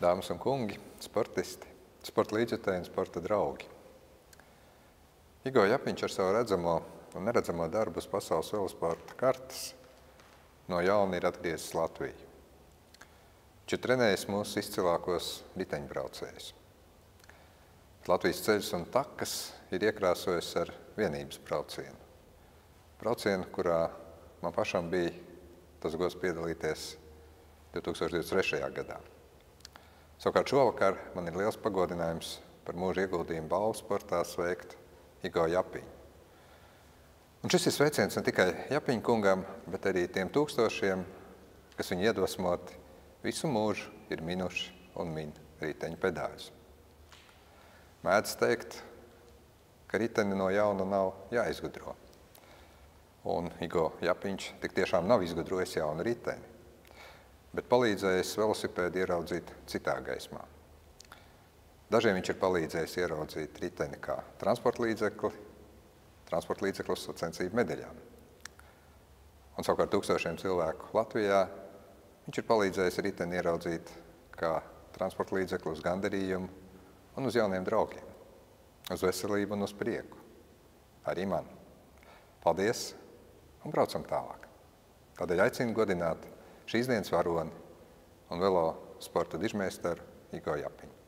Dāmas un kungi, sportisti, sporta līdzjutēji un sporta draugi. Igo Japiņš ar savu redzamo un neredzamo darbu uz pasaules velosporta kartes no jauna ir atgriezis Latviju. Viņš ir trenējis mūsu izcilākos riteņbraucējus. Latvijas ceļus un takas ir iekrāsojis ar vienības braucienu. Braucienu, kurā man pašam bija tas gods piedalīties 2023. gadā. Savukārt šovakar man ir liels pagodinājums par mūža ieguldījumu balvu sportā sveikt Igo Japiņu. Un šis ir sveiciens ne tikai Japiņa kungam, bet arī tiem tūkstošiem, kas viņu iedvesmoti visu mūžu ir minuši un min riteņu pedāļus. Mēdz teikt, ka riteni no jauna nav jāizgudro. Un Igo Japiņš tik tiešām nav izgudrojis jaunu riteni, bet palīdzējis velosipēdu ieraudzīt citā gaismā. Dažiem viņš ir palīdzējis ieraudzīt riteni kā transporta līdzekli uz sacensību medaļām. Un savukārt tūkstošiem cilvēku Latvijā viņš ir palīdzējis riteni ieraudzīt kā transporta līdzekli uz gandarījumu un uz jauniem draugiem, uz veselību un uz prieku. Arī man. Paldies un braucam tālāk. Tādēļ aicinu godināt šīs dienas varoni un velo sporta dižmeistaru Igo Japiņu.